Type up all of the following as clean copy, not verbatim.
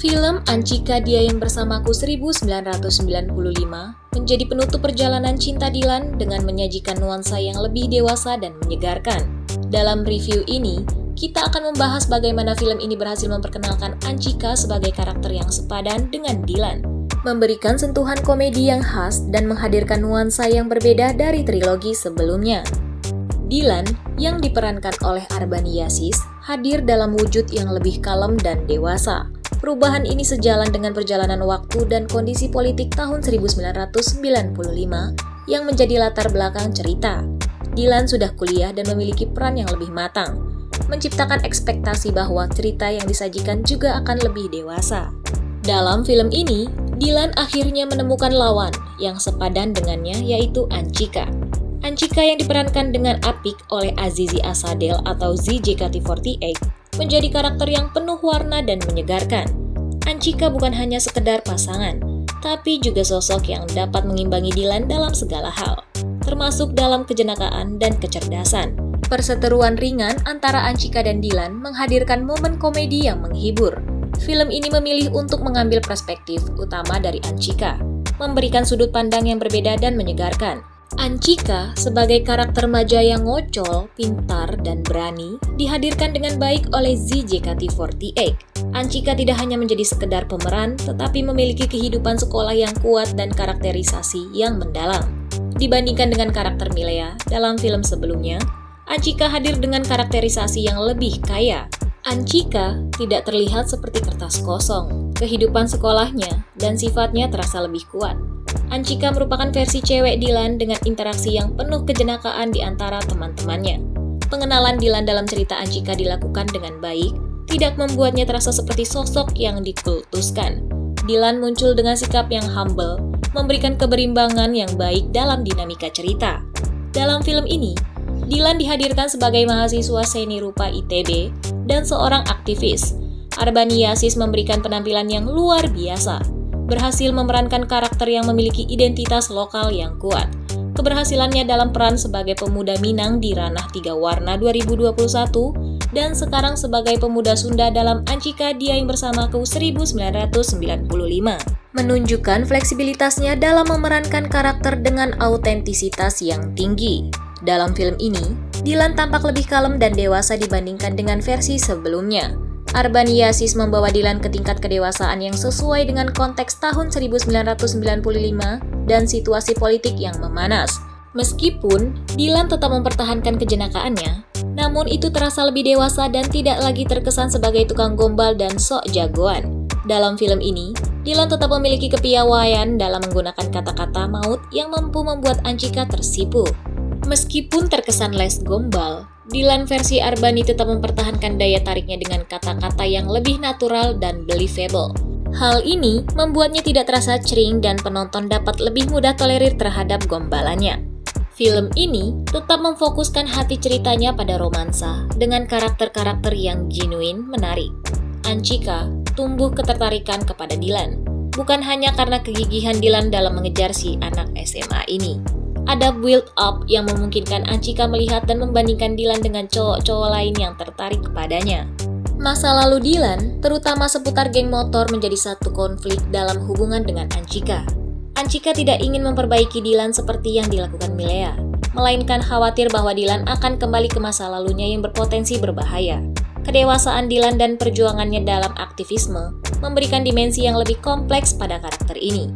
Film Anchika Dia Yang Bersamaku 1995 menjadi penutup perjalanan cinta Dilan dengan menyajikan nuansa yang lebih dewasa dan menyegarkan. Dalam review ini, kita akan membahas bagaimana film ini berhasil memperkenalkan Anchika sebagai karakter yang sepadan dengan Dilan, memberikan sentuhan komedi yang khas dan menghadirkan nuansa yang berbeda dari trilogi sebelumnya. Dilan, yang diperankan oleh Arbani Yazis, hadir dalam wujud yang lebih kalem dan dewasa. Perubahan ini sejalan dengan perjalanan waktu dan kondisi politik tahun 1995 yang menjadi latar belakang cerita. Dilan sudah kuliah dan memiliki peran yang lebih matang, menciptakan ekspektasi bahwa cerita yang disajikan juga akan lebih dewasa. Dalam film ini, Dilan akhirnya menemukan lawan yang sepadan dengannya, yaitu Anchika. Anchika yang diperankan dengan apik oleh Azizi Asadel atau ZJKT48 menjadi karakter yang penuh warna dan menyegarkan. Anchika bukan hanya sekedar pasangan, tapi juga sosok yang dapat mengimbangi Dilan dalam segala hal, termasuk dalam kejenakaan dan kecerdasan. Perseteruan ringan antara Anchika dan Dilan menghadirkan momen komedi yang menghibur. Film ini memilih untuk mengambil perspektif utama dari Anchika, memberikan sudut pandang yang berbeda dan menyegarkan. Anchika sebagai karakter remaja yang ngocol, pintar, dan berani dihadirkan dengan baik oleh ZJKT48. Anchika tidak hanya menjadi sekedar pemeran, tetapi memiliki kehidupan sekolah yang kuat dan karakterisasi yang mendalam. Dibandingkan dengan karakter Milea dalam film sebelumnya, Anchika hadir dengan karakterisasi yang lebih kaya. Anchika tidak terlihat seperti kertas kosong. Kehidupan sekolahnya dan sifatnya terasa lebih kuat. Anchika merupakan versi cewek Dilan dengan interaksi yang penuh kejenakaan di antara teman-temannya. Pengenalan Dilan dalam cerita Anchika dilakukan dengan baik, tidak membuatnya terasa seperti sosok yang dikultuskan. Dilan muncul dengan sikap yang humble, memberikan keberimbangan yang baik dalam dinamika cerita. Dalam film ini, Dilan dihadirkan sebagai mahasiswa seni rupa ITB dan seorang aktivis. Arbani Yazis memberikan penampilan yang luar biasa, berhasil memerankan karakter yang memiliki identitas lokal yang kuat. Keberhasilannya dalam peran sebagai pemuda Minang di Ranah Tiga Warna 2021 dan sekarang sebagai pemuda Sunda dalam Anchika Dia Yang Bersamaku 1995 menunjukkan fleksibilitasnya dalam memerankan karakter dengan autentisitas yang tinggi. Dalam film ini, Dilan tampak lebih kalem dan dewasa dibandingkan dengan versi sebelumnya. Arbani Yazis membawa Dilan ke tingkat kedewasaan yang sesuai dengan konteks tahun 1995 dan situasi politik yang memanas. Meskipun Dilan tetap mempertahankan kejenakaannya, namun itu terasa lebih dewasa dan tidak lagi terkesan sebagai tukang gombal dan sok jagoan. Dalam film ini, Dilan tetap memiliki kepiawaian dalam menggunakan kata-kata maut yang mampu membuat Anchika tersipu. Meskipun terkesan les gombal, Dilan versi Arbani tetap mempertahankan daya tariknya dengan kata-kata yang lebih natural dan believable. Hal ini membuatnya tidak terasa cring dan penonton dapat lebih mudah tolerir terhadap gombalannya. Film ini tetap memfokuskan hati ceritanya pada romansa dengan karakter-karakter yang genuine menarik. Anchika tumbuh ketertarikan kepada Dilan, bukan hanya karena kegigihan Dilan dalam mengejar si anak SMA ini. Ada build up yang memungkinkan Anchika melihat dan membandingkan Dilan dengan cowok-cowok lain yang tertarik kepadanya. Masa lalu Dilan, terutama seputar geng motor, menjadi satu konflik dalam hubungan dengan Anchika. Anchika tidak ingin memperbaiki Dilan seperti yang dilakukan Milea, melainkan khawatir bahwa Dilan akan kembali ke masa lalunya yang berpotensi berbahaya. Kedewasaan Dilan dan perjuangannya dalam aktivisme memberikan dimensi yang lebih kompleks pada karakter ini.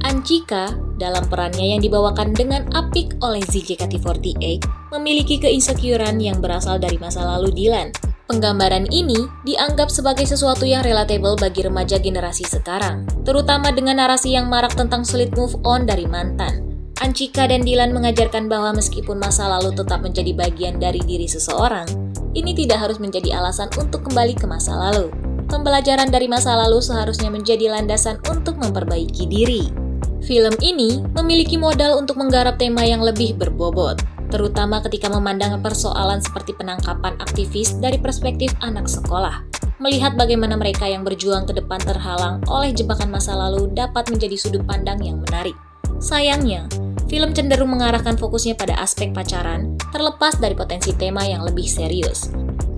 Anchika, dalam perannya yang dibawakan dengan apik oleh ZJKT48, memiliki keinsecurean yang berasal dari masa lalu Dilan. Penggambaran ini dianggap sebagai sesuatu yang relatable bagi remaja generasi sekarang, terutama dengan narasi yang marak tentang sulit move on dari mantan. Anchika dan Dilan mengajarkan bahwa meskipun masa lalu tetap menjadi bagian dari diri seseorang, ini tidak harus menjadi alasan untuk kembali ke masa lalu. Pembelajaran dari masa lalu seharusnya menjadi landasan untuk memperbaiki diri. Film ini memiliki modal untuk menggarap tema yang lebih berbobot, terutama ketika memandang persoalan seperti penangkapan aktivis dari perspektif anak sekolah. Melihat bagaimana mereka yang berjuang ke depan terhalang oleh jebakan masa lalu dapat menjadi sudut pandang yang menarik. Sayangnya, film cenderung mengarahkan fokusnya pada aspek pacaran, terlepas dari potensi tema yang lebih serius.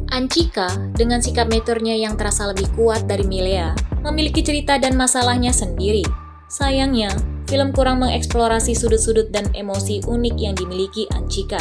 Anchika, dengan sikap maturnya yang terasa lebih kuat dari Milea, memiliki cerita dan masalahnya sendiri. Sayangnya, film kurang mengeksplorasi sudut-sudut dan emosi unik yang dimiliki Anchika.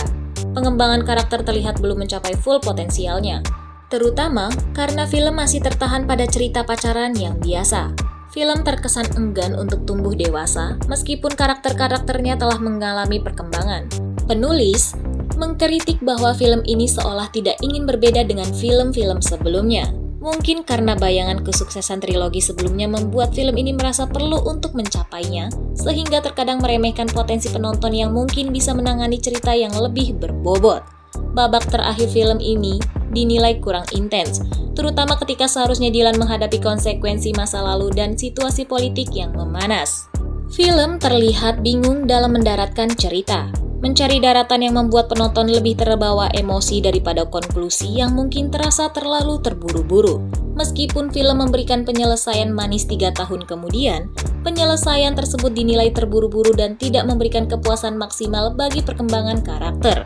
Pengembangan karakter terlihat belum mencapai full potensialnya, terutama karena film masih tertahan pada cerita pacaran yang biasa. Film terkesan enggan untuk tumbuh dewasa, meskipun karakter-karakternya telah mengalami perkembangan. Penulis mengkritik bahwa film ini seolah tidak ingin berbeda dengan film-film sebelumnya. Mungkin karena bayangan kesuksesan trilogi sebelumnya membuat film ini merasa perlu untuk mencapainya, sehingga terkadang meremehkan potensi penonton yang mungkin bisa menangani cerita yang lebih berbobot. Babak terakhir film ini dinilai kurang intens, terutama ketika seharusnya Dylan menghadapi konsekuensi masa lalu dan situasi politik yang memanas. Film terlihat bingung dalam mendaratkan cerita, mencari daratan yang membuat penonton lebih terbawa emosi daripada konklusi yang mungkin terasa terlalu terburu-buru. Meskipun film memberikan penyelesaian manis 3 tahun kemudian, penyelesaian tersebut dinilai terburu-buru dan tidak memberikan kepuasan maksimal bagi perkembangan karakter.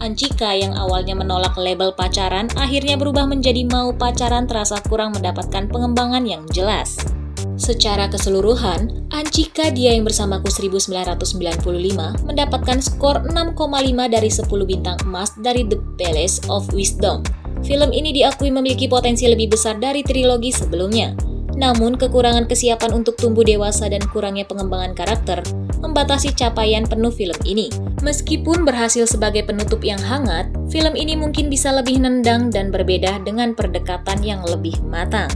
Anchika yang awalnya menolak label pacaran akhirnya berubah menjadi mau pacaran terasa kurang mendapatkan pengembangan yang jelas. Secara keseluruhan, Anchika Dia Yang Bersamaku 1995 mendapatkan skor 6,5 dari 10 bintang emas dari The Palace of Wisdom. Film ini diakui memiliki potensi lebih besar dari trilogi sebelumnya. Namun, kekurangan kesiapan untuk tumbuh dewasa dan kurangnya pengembangan karakter membatasi capaian penuh film ini. Meskipun berhasil sebagai penutup yang hangat, film ini mungkin bisa lebih nendang dan berbeda dengan pendekatan yang lebih matang.